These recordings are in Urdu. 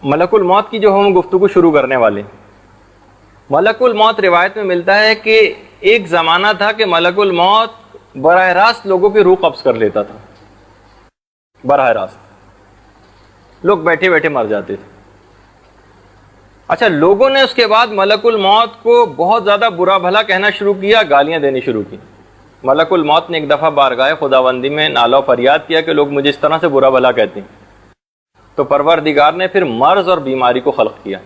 ملک الموت کی جو ہم گفتگو شروع کرنے والے، ملک الموت روایت میں ملتا ہے کہ ایک زمانہ تھا کہ ملک الموت براہ راست لوگوں کی روح قبض کر لیتا تھا، براہ راست لوگ بیٹھے بیٹھے مر جاتے تھے۔ اچھا، لوگوں نے اس کے بعد ملک الموت کو بہت زیادہ برا بھلا کہنا شروع کیا، گالیاں دینی شروع کی۔ ملک الموت نے ایک دفعہ بارگاہ خداوندی میں نالہ و فریاد کیا کہ لوگ مجھے اس طرح سے برا بھلا کہتے ہیں، تو پروردگار نے پھر مرض اور بیماری کو خلق کیا۔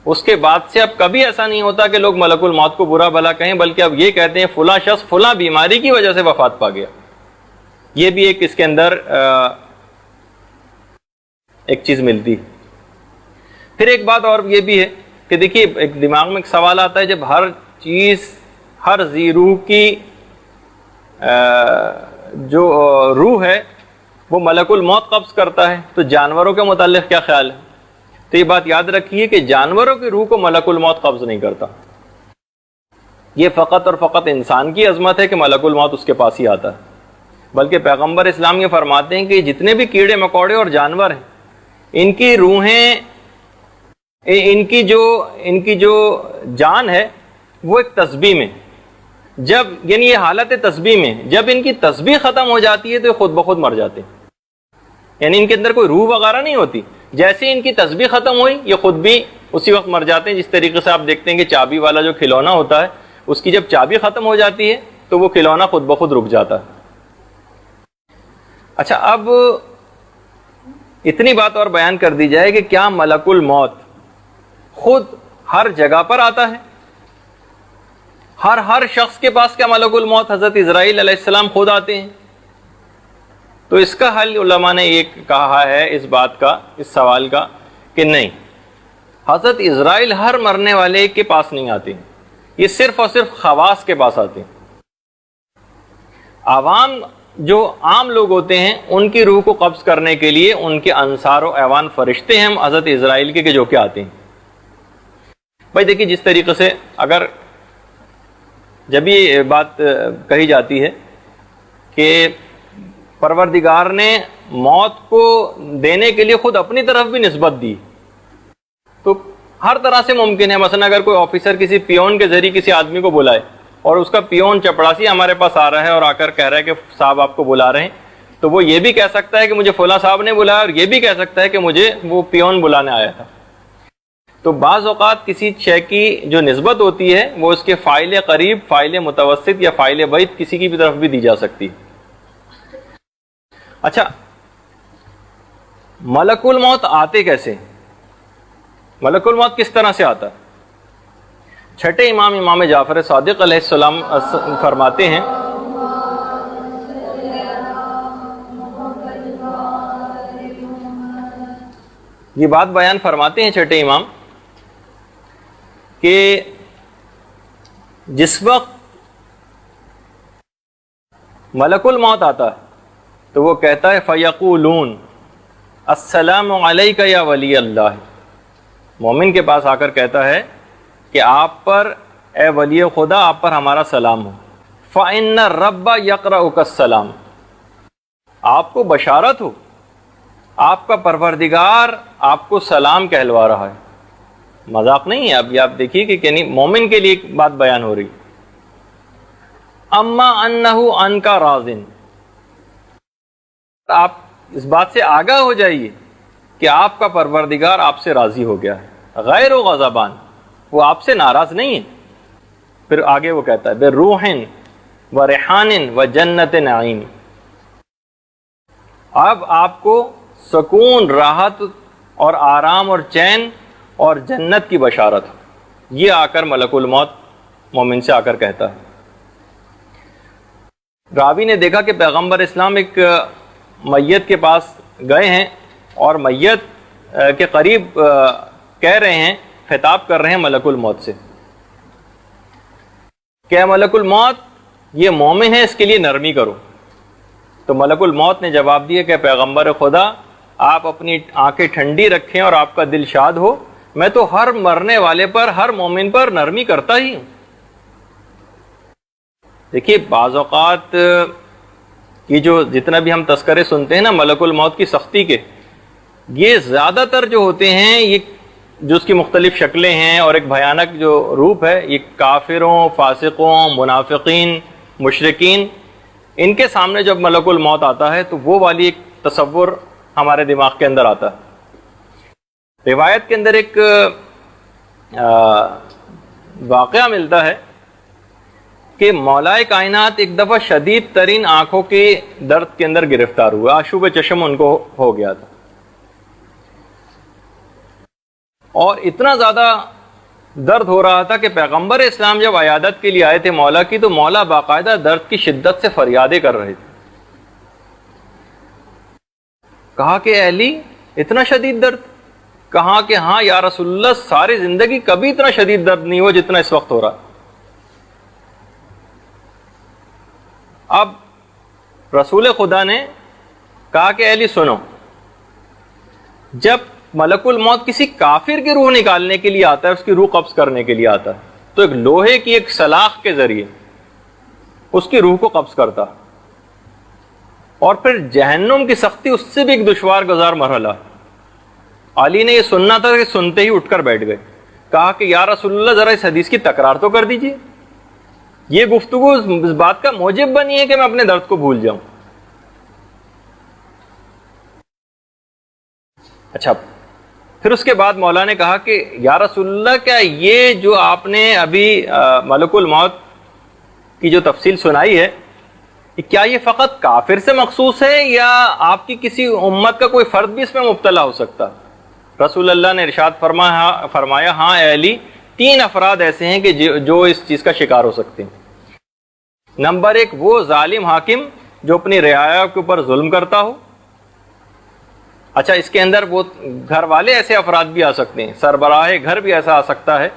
اس کے بعد سے اب کبھی ایسا نہیں ہوتا کہ لوگ ملک الموت کو برا بھلا کہیں، بلکہ اب یہ کہتے ہیں فلاں شخص فلاں بیماری کی وجہ سے وفات پا گیا۔ یہ بھی ایک اس کے اندر ایک چیز ملتی۔ پھر ایک بات اور یہ بھی ہے کہ دیکھیے، ایک دماغ میں ایک سوال آتا ہے، جب ہر چیز، ہر ذی روح کی جو روح ہے وہ ملک الموت قبض کرتا ہے، تو جانوروں کے متعلق کیا خیال ہے؟ تو یہ بات یاد رکھیے کہ جانوروں کی روح کو ملک الموت قبض نہیں کرتا۔ یہ فقط اور فقط انسان کی عظمت ہے کہ ملک الموت اس کے پاس ہی آتا ہے، بلکہ پیغمبر اسلام یہ فرماتے ہیں کہ جتنے بھی کیڑے مکوڑے اور جانور ہیں، ان کی روحیں، ان کی جو جان ہے وہ ایک تسبیح میں، جب یعنی یہ حالت تسبیح میں، جب ان کی تسبیح ختم ہو جاتی ہے تو یہ خود بخود مر جاتے ہیں، یعنی ان کے اندر کوئی روح وغیرہ نہیں ہوتی۔ جیسے ان کی تسبیح ختم ہوئی، یہ خود بھی اسی وقت مر جاتے ہیں۔ جس طریقے سے آپ دیکھتے ہیں کہ چابی والا جو کھلونا ہوتا ہے، اس کی جب چابی ختم ہو جاتی ہے تو وہ کھلونا خود بخود رک جاتا ہے۔ اچھا، اب اتنی بات اور بیان کر دی جائے کہ کیا ملک الموت خود ہر جگہ پر آتا ہے؟ ہر شخص کے پاس کیا ملک الموت حضرت اسرائیل علیہ السلام خود آتے ہیں؟ تو اس کا حل علماء نے یہ کہا ہے اس بات کا، اس سوال کا، کہ نہیں، حضرت اسرائیل ہر مرنے والے کے پاس نہیں آتے، یہ صرف اور صرف خواص کے پاس آتے ہیں۔ عوام، جو عام لوگ ہوتے ہیں، ان کی روح کو قبض کرنے کے لیے ان کے انصار و اعوان فرشتے ہیں حضرت اسرائیل کے، جو کہ آتے ہیں۔ بھائی دیکھیے، جس طریقے سے اگر جب یہ بات کہی جاتی ہے کہ پروردگار نے موت کو دینے کے لیے خود اپنی طرف بھی نسبت دی، تو ہر طرح سے ممکن ہے۔ مثلا اگر کوئی آفیسر کسی پیون کے ذریعے کسی آدمی کو بلائے، اور اس کا پیون چپڑاسی ہمارے پاس آ رہا ہے اور آ کر کہہ رہا ہے کہ صاحب آپ کو بلا رہے ہیں، تو وہ یہ بھی کہہ سکتا ہے کہ مجھے فلاں صاحب نے بلایا، اور یہ بھی کہہ سکتا ہے کہ مجھے وہ پیون بلانے آیا تھا۔ تو بعض اوقات کسی شے کی جو نسبت ہوتی ہے وہ اس کے فاعل قریب، فاعل متوسط یا فاعل بعید کسی کی بھی طرف بھی دی جا سکتی ہے۔ اچھا، ملک الموت آتے کیسے؟ ملک الموت کس طرح سے آتا ہے؟ چھٹے امام، امام جعفر صادق علیہ السلام فرماتے ہیں، یہ بات بیان فرماتے ہیں چھٹے امام کہ جس وقت ملک الموت آتا ہے تو وہ کہتا ہے فَيَقُولُونَ السلام علیکہ یا ولی اللہ، مومن کے پاس آ کر کہتا ہے کہ آپ پر، اے ولی خدا، آپ پر ہمارا سلام ہو۔ فَإِنَّ الرَّبَّ يَقْرَؤُكَ السلام، آپ کو بشارت ہو، آپ کا پروردگار آپ کو سلام کہلوا رہا ہے۔ مذاق نہیں ہے، اب یہ آپ دیکھیے کہ یعنی مومن کے لیے ایک بات بیان ہو رہی۔ اما انہ عنک راضٍ، آپ اس بات سے آگاہ ہو جائیے کہ آپ کا پروردگار آپ سے راضی ہو گیا ہے، غیر غضبان، وہ آپ سے ناراض نہیں ہے۔ پھر آگے وہ کہتا ہے بروح و ریحان و جنت نعیم، اب آپ کو سکون، راحت اور آرام اور چین اور جنت کی بشارت ہو۔ یہ آ کر ملک الموت مومن سے آ کر کہتا ہے۔ راوی نے دیکھا کہ پیغمبر اسلام ایک میت کے پاس گئے ہیں اور میت کے قریب کہہ رہے ہیں، خطاب کر رہے ہیں ملک الموت سے کہ ملک الموت، یہ مومن ہے، اس کے لیے نرمی کرو۔ تو ملک الموت نے جواب دیا کہ پیغمبر خدا، آپ اپنی آنکھیں ٹھنڈی رکھیں اور آپ کا دل شاد ہو، میں تو ہر مرنے والے پر، ہر مومن پر نرمی کرتا ہی ہوں۔ دیکھیے، بعض اوقات یہ جو جتنا بھی ہم تذکرے سنتے ہیں نا ملک الموت کی سختی کے، یہ زیادہ تر جو ہوتے ہیں، یہ جو اس کی مختلف شکلیں ہیں اور ایک بھیانک جو روپ ہے، یہ کافروں، فاسقوں، منافقین، مشرکین، ان کے سامنے جب ملک الموت آتا ہے تو وہ والی ایک تصور ہمارے دماغ کے اندر آتا ہے۔ روایت کے اندر ایک واقعہ ملتا ہے کہ مولا کائنات ایک دفعہ شدید ترین آنکھوں کے درد کے اندر گرفتار ہوا، آشوب چشم ان کو ہو گیا تھا، اور اتنا زیادہ درد ہو رہا تھا کہ پیغمبر اسلام جب عیادت کے لیے آئے تھے مولا کی، تو مولا باقاعدہ درد کی شدت سے فریادیں کر رہے تھے۔ کہا کہ اے علی اتنا شدید درد؟ کہا کہ ہاں یا رسول اللہ، ساری زندگی کبھی اتنا شدید درد نہیں ہوا جتنا اس وقت ہو رہا۔ اب رسول خدا نے کہا کہ اے علی سنو، جب ملک الموت کسی کافر کی روح نکالنے کے لیے آتا ہے، اس کی روح قبض کرنے کے لیے آتا ہے، تو ایک لوہے کی ایک سلاخ کے ذریعے اس کی روح کو قبض کرتا، اور پھر جہنم کی سختی اس سے بھی ایک دشوار گزار مرحلہ۔ علی نے یہ سننا تھا کہ سنتے ہی اٹھ کر بیٹھ گئے۔ کہا کہ یا رسول اللہ ذرا اس حدیث کی تکرار تو کر دیجیے، یہ گفتگو اس بات کا موجب بنی ہے کہ میں اپنے درد کو بھول جاؤں۔ اچھا، پھر اس کے بعد مولا نے کہا کہ یا رسول اللہ، کیا یہ جو آپ نے ابھی ملک الموت کی جو تفصیل سنائی ہے، کیا یہ فقط کافر سے مخصوص ہے یا آپ کی کسی امت کا کوئی فرد بھی اس میں مبتلا ہو سکتا؟ رسول اللہ نے ارشاد فرمایا ہاں اے علی، 3 افراد ایسے ہیں کہ جو اس چیز کا شکار ہو سکتے ہیں۔ نمبر 1، وہ ظالم حاکم جو اپنی رعایا کے اوپر ظلم کرتا ہو۔ اچھا، اس کے اندر وہ گھر والے ایسے افراد بھی آ سکتے ہیں، سربراہ گھر بھی ایسا آ سکتا ہے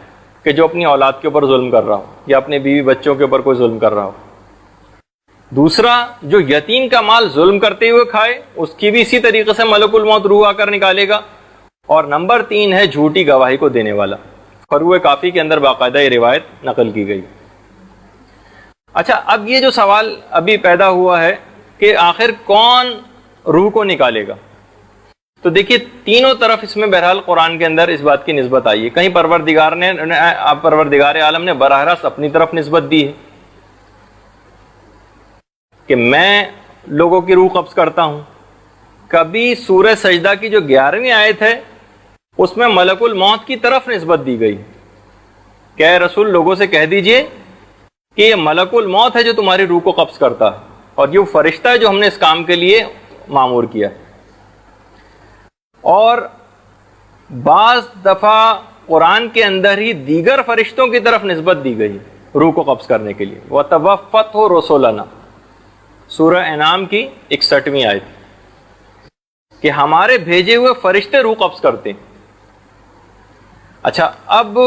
کہ جو اپنی اولاد کے اوپر ظلم کر رہا ہو یا اپنے بیوی بچوں کے اوپر کوئی ظلم کر رہا ہو۔ دوسرا، جو یتیم کا مال ظلم کرتے ہوئے کھائے، اس کی بھی اسی طریقے سے ملک الموت روح آ کر نکالے گا۔ اور نمبر 3 ہے جھوٹی گواہی کو دینے والا۔ فروع کافی کے اندر باقاعدہ یہ روایت نقل کی گئی۔ اچھا، اب یہ جو سوال ابھی پیدا ہوا ہے کہ آخر کون روح کو نکالے گا، تو دیکھیے تینوں طرف اس میں بہرحال قرآن کے اندر اس بات کی نسبت آئی ہے۔ کہیں پروردگار عالم نے براہ راست اپنی طرف نسبت دی ہے کہ میں لوگوں کی روح قبض کرتا ہوں۔ کبھی سورہ سجدہ کی جو 11ویں آیت ہے اس میں ملک الموت کی طرف نسبت دی گئی کہ اے رسول لوگوں سے کہہ دیجئے کہ یہ ملک الموت ہے جو تمہاری روح کو قبض کرتا ہے، اور یہ فرشتہ ہے جو ہم نے اس کام کے لیے مامور کیا۔ اور بعض دفعہ قرآن کے اندر ہی دیگر فرشتوں کی طرف نسبت دی گئی روح کو قبض کرنے کے لیے۔ وَتَوَفَّتْهُ رُسُلُنَا، سورہ انعام کی 61ویں آیت، کہ ہمارے بھیجے ہوئے فرشتے روح قبض کرتے ہیں۔ اچھا، اب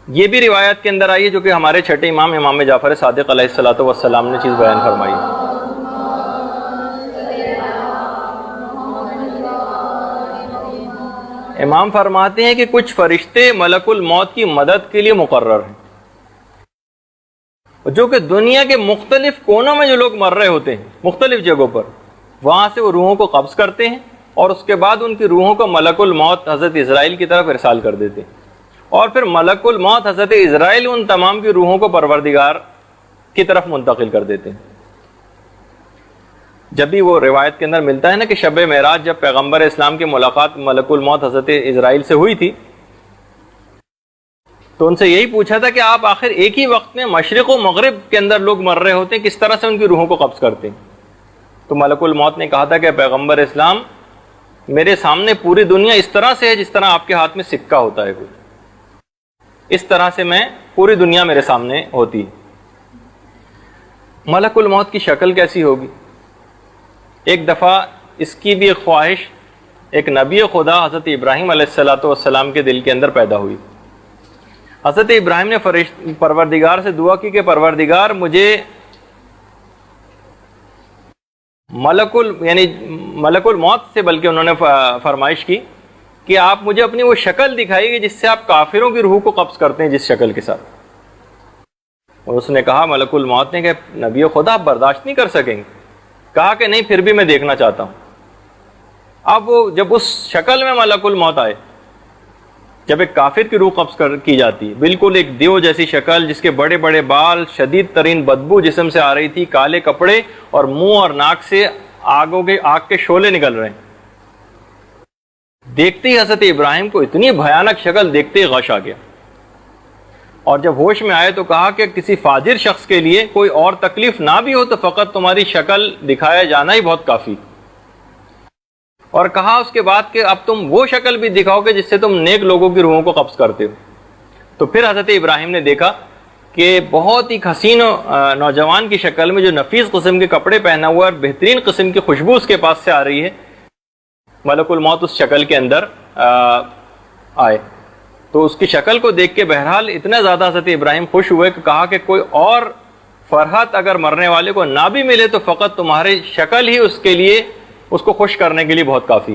یہ بھی روایت کے اندر آئی ہے جو کہ ہمارے چھٹے امام امام جعفر صادق علیہ الصلوۃ والسلام نے چیز بیان فرمائی۔ امام فرماتے ہیں کہ کچھ فرشتے ملک الموت کی مدد کے لیے مقرر ہیں، جو کہ دنیا کے مختلف کونوں میں جو لوگ مر رہے ہوتے ہیں مختلف جگہوں پر، وہاں سے وہ روحوں کو قبض کرتے ہیں اور اس کے بعد ان کی روحوں کو ملک الموت حضرت اسرائیل کی طرف ارسال کر دیتے ہیں، اور پھر ملک الموت حضرت اسرائیل ان تمام کی روحوں کو پروردگار کی طرف منتقل کر دیتے ہیں۔ جب بھی وہ روایت کے اندر ملتا ہے نا کہ شب معراج جب پیغمبر اسلام کی ملاقات ملک الموت حضرت اسرائیل سے ہوئی تھی، تو ان سے یہی پوچھا تھا کہ آپ آخر ایک ہی وقت میں مشرق و مغرب کے اندر لوگ مر رہے ہوتے ہیں، کس طرح سے ان کی روحوں کو قبض کرتے ہیں؟ تو ملک الموت نے کہا تھا کہ پیغمبر اسلام، میرے سامنے پوری دنیا اس طرح سے ہے جس طرح آپ کے ہاتھ میں سکہ ہوتا ہے، اس طرح سے میں پوری دنیا میرے سامنے ہوتی ہے۔ ملک الموت کی شکل کیسی ہوگی؟ ایک دفعہ اس کی بھی ایک خواہش ایک نبی خدا حضرت ابراہیم علیہ السلام کے دل کے اندر پیدا ہوئی۔ حضرت ابراہیم نے پروردگار سے دعا کی کہ پروردگار مجھے ملک الموت سے، بلکہ انہوں نے فرمائش کی کہ آپ مجھے اپنی وہ شکل دکھائیے جس سے آپ کافروں کی روح کو قبض کرتے ہیں، جس شکل کے ساتھ۔ اور اس نے کہا ملک الموت نے کہ نبی خدا آپ برداشت نہیں کر سکیں گے؟ کہا کہ نہیں، پھر بھی میں دیکھنا چاہتا ہوں۔ اب وہ جب اس شکل میں ملک الموت آئے، جب ایک کافر کی روح قبض کی جاتی ہے، بالکل ایک دیو جیسی شکل، جس کے بڑے بڑے بال، شدید ترین بدبو جسم سے آ رہی تھی، کالے کپڑے، اور منہ اور ناک سے آگ کے شعلے نکل رہے ہیں، دیکھتے ہی حضرت ابراہیم کو اتنی بھیانک شکل دیکھتے ہی غش آ گیا، اور جب ہوش میں آئے تو کہا کہ کسی فاجر شخص کے لیے کوئی اور تکلیف نہ بھی ہو تو فقط تمہاری شکل دکھایا جانا ہی بہت کافی، اور کہا اس کے بعد کہ اب تم وہ شکل بھی دکھاؤ کہ جس سے تم نیک لوگوں کی روحوں کو قبض کرتے ہو۔ تو پھر حضرت ابراہیم نے دیکھا کہ بہت ہی حسین نوجوان کی شکل میں جو نفیس قسم کے کپڑے پہنا ہوا اور بہترین قسم کی خوشبو اس کے پاس سے آ رہی ہے، ملک الموت اس شکل کے اندر آئے۔ تو اس کی شکل کو دیکھ کے بہرحال اتنا زیادہ حضرت ابراہیم خوش ہوئے کہ کہا کہ کوئی اور فرحت اگر مرنے والے کو نہ بھی ملے تو فقط تمہاری شکل ہی اس کے لیے، اس کو خوش کرنے کے لیے بہت کافی۔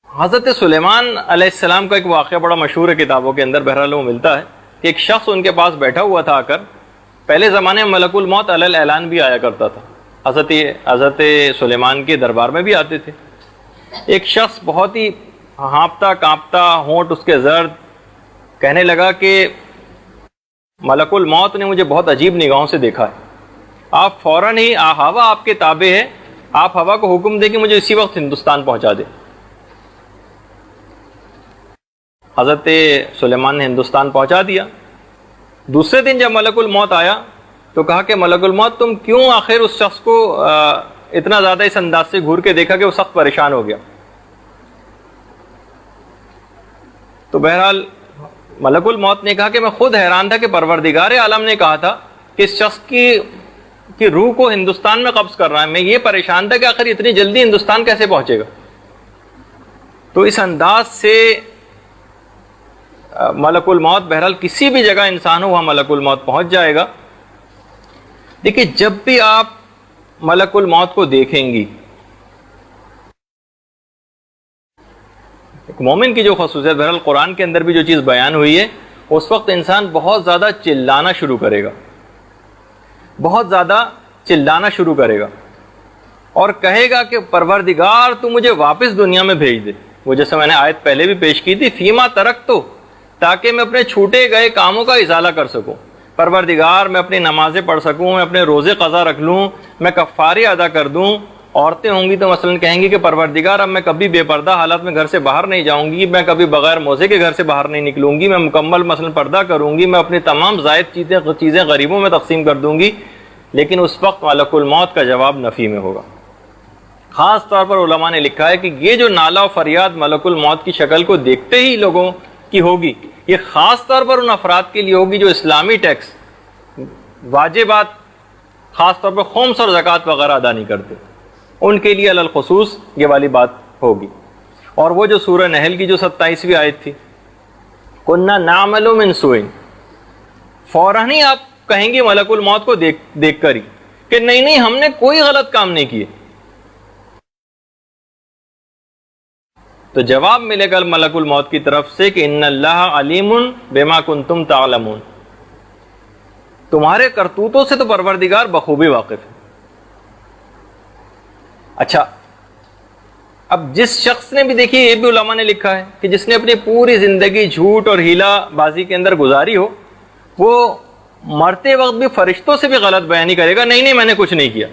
حضرت سلیمان علیہ السلام کا ایک واقعہ بڑا مشہور ہے کتابوں کے اندر، بہرحال وہ ملتا ہے کہ ایک شخص ان کے پاس بیٹھا ہوا تھا آ کر، پہلے زمانے میں ملک الموت علی الاعلان بھی آیا کرتا تھا، حضرت سلیمان کے دربار میں بھی آتے تھے۔ ایک شخص بہت ہی ہانپتا کانپتا، ہونٹ اس کے زرد، کہنے لگا کہ ملک الموت نے مجھے بہت عجیب نگاہوں سے دیکھا ہے، آپ فوراً ہی ہوا آپ کے تابع ہے، آپ ہوا کو حکم دیں کہ مجھے اسی وقت ہندوستان پہنچا دے۔ حضرت سلیمان نے ہندوستان پہنچا دیا۔ دوسرے دن جب ملک الموت آیا تو کہا کہ ملک الموت تم کیوں آخر اس شخص کو اتنا زیادہ اس انداز سے گھور کے دیکھا کہ وہ سخت پریشان ہو گیا؟ تو بہرحال ملک الموت نے کہا کہ میں خود حیران تھا کہ پروردگار عالم نے کہا تھا کہ اس شخص کی روح کو ہندوستان میں قبض کر رہا ہے، میں یہ پریشان تھا کہ آخر اتنی جلدی ہندوستان کیسے پہنچے گا۔ تو اس انداز سے ملک الموت، بہرحال کسی بھی جگہ انسان ہو وہاں ملک الموت پہنچ جائے گا۔ دیکھیے جب بھی آپ ملک الموت کو دیکھیں گی، ایک مومن کی جو خصوصیت، بہرحال قرآن کے اندر بھی جو چیز بیان ہوئی ہے، اس وقت انسان بہت زیادہ چلانا شروع کرے گا، بہت زیادہ چلانا شروع کرے گا اور کہے گا کہ پروردگار تو مجھے واپس دنیا میں بھیج دے۔ وہ جیسے میں نے آیت پہلے بھی پیش کی تھی، فیما ترک تو، تاکہ میں اپنے چھوٹے گئے کاموں کا ازالہ کر سکوں۔ پروردگار میں اپنی نمازیں پڑھ سکوں، میں اپنے روزے قضا رکھ لوں، میں کفارے ادا کر دوں۔ عورتیں ہوں گی تو مثلا کہیں گی کہ پروردگار اب میں کبھی بے پردہ حالات میں گھر سے باہر نہیں جاؤں گی، میں کبھی بغیر موزے کے گھر سے باہر نہیں نکلوں گی، میں مکمل مثلا پردہ کروں گی، میں اپنی تمام زائد چیزیں غریبوں میں تقسیم کر دوں گی۔ لیکن اس وقت ملک الموت کا جواب نفی میں ہوگا۔ خاص طور پر علماء نے لکھا ہے کہ یہ جو نالہ و فریاد ملک الموت کی شکل کو دیکھتے ہی لوگوں کی ہوگی، یہ خاص طور پر ان افراد کے لیے ہوگی جو اسلامی ٹیکس، واجبات، خاص طور پر خمس اور زکوٰۃ وغیرہ ادا نہیں کرتے، ان کے لیے علی الخصوص یہ والی بات ہوگی۔ اور وہ جو سورہ نحل کی جو 27ویں آیت تھی، کُنَّا نَعْمَلُ مِنْ سُوءٍ، فوراً ہی آپ کہیں گے ملک الموت کو دیکھ کر ہی کہ نہیں ہم نے کوئی غلط کام نہیں کیے، تو جواب ملے گا ملک الموت کی طرف سے کہ ان اللہ علیم بما کنتم تعلمون، تمہارے کرتوتوں سے تو پروردگار بخوبی واقف ہے۔ اچھا، اب جس شخص نے بھی، دیکھیے یہ بھی علماء نے لکھا ہے کہ جس نے اپنی پوری زندگی جھوٹ اور ہیلا بازی کے اندر گزاری ہو، وہ مرتے وقت بھی فرشتوں سے بھی غلط بیانی کرے گا، نہیں میں نے کچھ نہیں کیا۔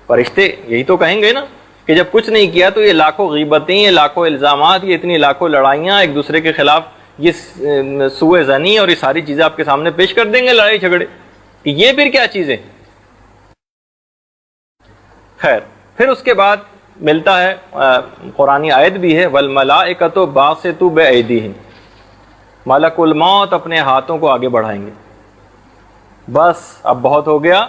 فرشتے یہی تو کہیں گے نا کہ جب کچھ نہیں کیا تو یہ لاکھوں غیبتیں، یہ لاکھوں الزامات، یہ اتنی لاکھوں لڑائیاں ایک دوسرے کے خلاف، یہ سوء ظنی اور یہ ساری چیزیں آپ کے سامنے پیش کر دیں گے، لڑائی جھگڑے، کہ یہ پھر کیا چیزیں۔ خیر، پھر اس کے بعد ملتا ہے قرآنی آیت بھی ہے، والملائکۃ باسطوا بایدیہم، ملک الموت اپنے ہاتھوں کو آگے بڑھائیں گے، بس اب بہت ہو گیا،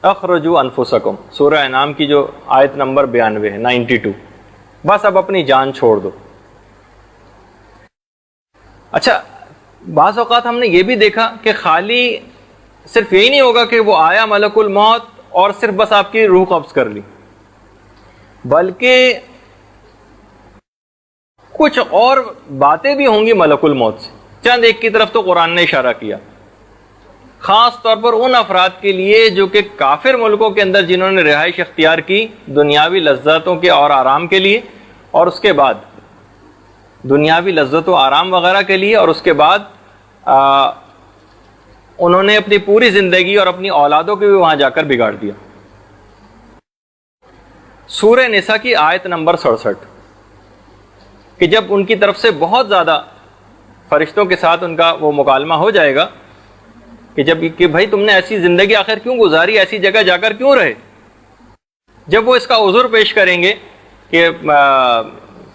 اخرجوا انفسکم، سورہ انعام کی جو آیت نمبر 92 ہے، 92، بس اب اپنی جان چھوڑ دو۔ اچھا، بعض اوقات ہم نے یہ بھی دیکھا کہ خالی صرف یہی نہیں ہوگا کہ وہ آیا ملک الموت اور صرف بس آپ کی روح قبض کر لی، بلکہ کچھ اور باتیں بھی ہوں گی ملک الموت سے۔ چند ایک کی طرف تو قرآن نے اشارہ کیا، خاص طور پر ان افراد کے لیے جو کہ کافر ملکوں کے اندر جنہوں نے رہائش اختیار کی دنیاوی لذتوں کے اور آرام کے لیے، اور اس کے بعد دنیاوی لذت و آرام وغیرہ کے لیے، اور اس کے بعد انہوں نے اپنی پوری زندگی اور اپنی اولادوں کو بھی وہاں جا کر بگاڑ دیا۔ سورہ نساء کی آیت نمبر 67 کہ جب ان کی طرف سے بہت زیادہ فرشتوں کے ساتھ ان کا وہ مکالمہ ہو جائے گا کہ جب کہ بھائی تم نے ایسی زندگی آخر کیوں گزاری، ایسی جگہ جا کر کیوں رہے، جب وہ اس کا عذر پیش کریں گے کہ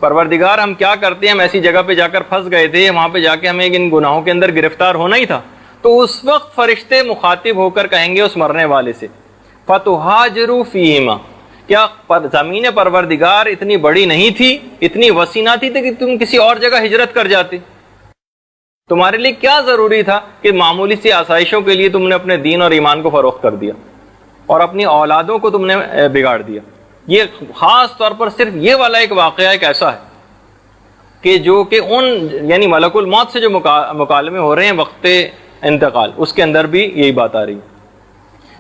پروردگار ہم کیا کرتے ہیں، ہم ایسی جگہ پہ جا کر پھنس گئے تھے، وہاں پہ جا کے ہمیں ان گناہوں کے اندر گرفتار ہونا ہی تھا، تو اس وقت فرشتے مخاطب ہو کر کہیں گے اس مرنے والے سے فَتُهَاجِرُوا فِيهِمَا، کیا زمین پروردگار اتنی بڑی نہیں تھی، اتنی وسیع نہ تھی کہ تم کسی اور جگہ ہجرت کر جاتے؟ تمہارے لیے کیا ضروری تھا کہ معمولی سی آسائشوں کے لیے تم نے اپنے دین اور ایمان کو فروخت کر دیا اور اپنی اولادوں کو تم نے بگاڑ دیا؟ یہ خاص طور پر صرف یہ والا ایک واقعہ ایک ایسا ہے کہ جو کہ ان یعنی ملک الموت سے جو مکالمے ہو رہے ہیں وقت انتقال، اس کے اندر بھی یہی بات آ رہی ہے۔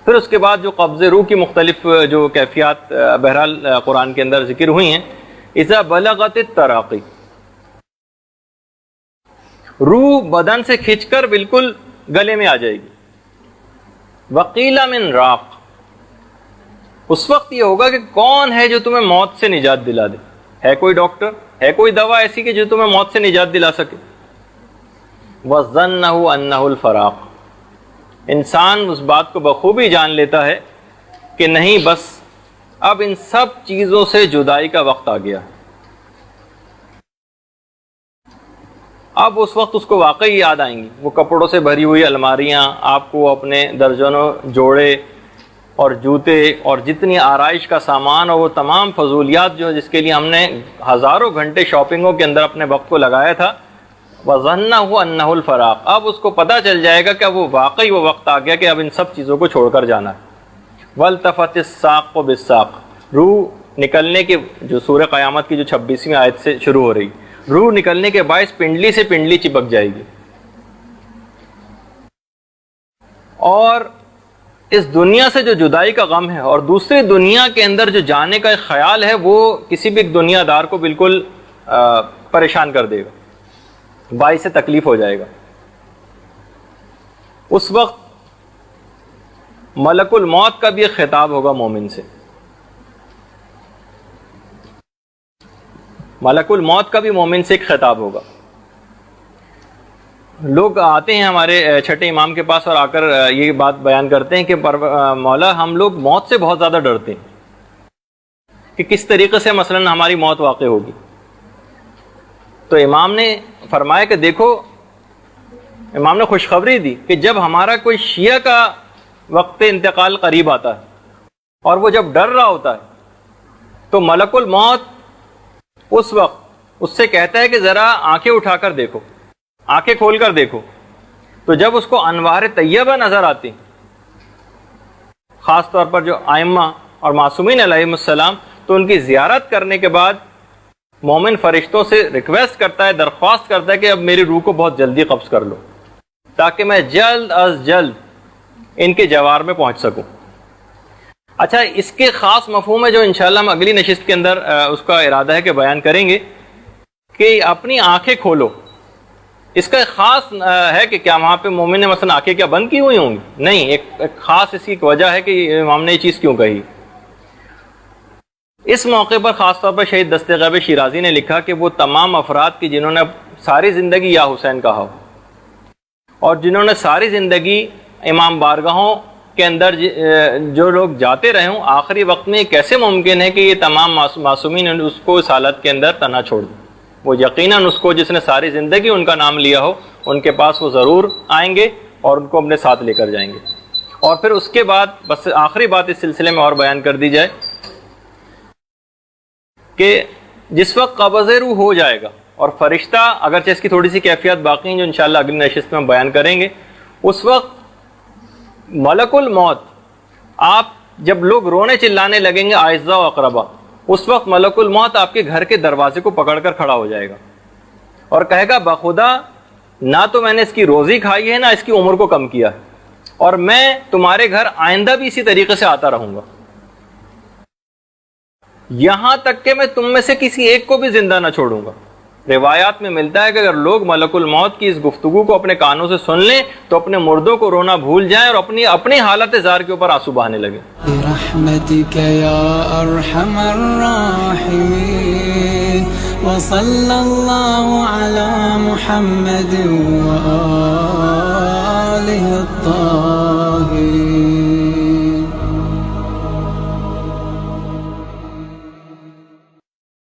پھر اس کے بعد جو قبض روح کی مختلف جو کیفیات بہرحال قرآن کے اندر ذکر ہوئی ہیں، اذا بلغت التراقی، روح بدن سے کھنچ کر بالکل گلے میں آ جائے گی۔ وقیل من راق، اس وقت یہ ہوگا کہ کون ہے جو تمہیں موت سے نجات دلا دے؟ ہے کوئی ڈاکٹر، ہے کوئی دوا ایسی کہ جو تمہیں موت سے نجات دلا سکے؟ وَظَنَّهُ أَنَّهُ الْفَرَاقُ، انسان اس بات کو بخوبی جان لیتا ہے کہ نہیں، بس اب ان سب چیزوں سے جدائی کا وقت آ گیا۔ اب اس وقت اس کو واقعی یاد آئیں گی وہ کپڑوں سے بھری ہوئی الماریاں، آپ کو اپنے درجنوں جوڑے اور جوتے اور جتنی آرائش کا سامان اور وہ تمام فضولیات جو جس کے لیے ہم نے ہزاروں گھنٹے شاپنگوں کے اندر اپنے وقت کو لگایا تھا۔ وَظَنَّهُ أَنَّهُ الْفَرَاقُ، اب اس کو پتہ چل جائے گا کہ اب وہ واقعی وہ وقت آ گیا کہ اب ان سب چیزوں کو چھوڑ کر جانا ہے۔ وَالْتَفَتِ السَّاقُ بِالسَّاقِ، روح نکلنے کے جو سورہ قیامت کی جو 26ویں آیت سے شروع ہو رہی، روح نکلنے کے باعث پنڈلی سے پنڈلی چپک جائے گی، اور اس دنیا سے جو جدائی کا غم ہے اور دوسری دنیا کے اندر جو جانے کا ایک خیال ہے وہ کسی بھی دنیا دار کو بالکل پریشان کر دے گا، باعث تکلیف ہو جائے گا۔ اس وقت ملک الموت کا بھی ایک خطاب ہوگا مومن سے، ملک الموت کا بھی مومن سے ایک خطاب ہوگا۔ لوگ آتے ہیں ہمارے چھٹے امام کے پاس اور آ کر یہ بات بیان کرتے ہیں کہ مولا ہم لوگ موت سے بہت زیادہ ڈرتے ہیں کہ کس طریقے سے مثلا ہماری موت واقع ہوگی۔ تو امام نے فرمایا کہ دیکھو، امام نے خوشخبری دی کہ جب ہمارا کوئی شیعہ کا وقت انتقال قریب آتا ہے اور وہ جب ڈر رہا ہوتا ہے تو ملک الموت اس وقت اس سے کہتا ہے کہ ذرا آنکھیں اٹھا کر دیکھو، آنکھیں کھول کر دیکھو، تو جب اس کو انوار طیبہ نظر آتی، خاص طور پر جو ائمہ اور معصومین علیہم السلام، تو ان کی زیارت کرنے کے بعد مومن فرشتوں سے ریکویسٹ کرتا ہے، درخواست کرتا ہے کہ اب میری روح کو بہت جلدی قبض کر لو تاکہ میں جلد از جلد ان کے جوار میں پہنچ سکوں۔ اچھا، اس کے خاص مفہوم ہے جو انشاءاللہ ہم اگلی نشست کے اندر اس کا ارادہ ہے کہ بیان کریں گے کہ اپنی آنکھیں کھولو۔ اس کا ایک خاص ہے کہ کیا وہاں پہ مومن نے مثلا آنکھیں کیا بند کی ہوئی ہوں گی؟ نہیں، ایک خاص اس کی وجہ ہے کہ امام نے یہ چیز کیوں کہی۔ اس موقع پر خاص طور پر شہید دست غیب شیرازی نے لکھا کہ وہ تمام افراد کی جنہوں نے ساری زندگی یا حسین کہا ہو اور جنہوں نے ساری زندگی امام بارگاہوں کے اندر جو لوگ جاتے رہے ہوں، آخری وقت میں کیسے ممکن ہے کہ یہ تمام معصومین اس کو اس حالت کے اندر تنہا چھوڑ دیں؟ وہ یقیناً اس کو جس نے ساری زندگی ان کا نام لیا ہو ان کے پاس وہ ضرور آئیں گے اور ان کو اپنے ساتھ لے کر جائیں گے۔ اور پھر اس کے بعد بس آخری بات اس سلسلے میں اور بیان کر دی جائے کہ جس وقت قبض روح ہو جائے گا اور فرشتہ، اگرچہ اس کی تھوڑی سی کیفیت باقی ہیں جو انشاءاللہ اگلی نشست میں بیان کریں گے، اس وقت ملک الموت، آپ جب لوگ رونے چلانے لگیں گے اعزاء و اقربا، اس وقت ملک الموت آپ کے گھر کے دروازے کو پکڑ کر کھڑا ہو جائے گا اور کہے گا بخدا نہ تو میں نے اس کی روزی کھائی ہے نہ اس کی عمر کو کم کیا ہے، اور میں تمہارے گھر آئندہ بھی اسی طریقے سے آتا رہوں گا، یہاں تک کہ میں تم میں سے کسی ایک کو بھی زندہ نہ چھوڑوں گا۔ روایات میں ملتا ہے کہ اگر لوگ ملک الموت کی اس گفتگو کو اپنے کانوں سے سن لیں تو اپنے مردوں کو رونا بھول جائیں اور اپنی حالت زار کے اوپر آنسو بہانے لگے۔ برحمتک یا ارحم الراحمین وصلی اللہ علی محمد وآلہ الطاہرین۔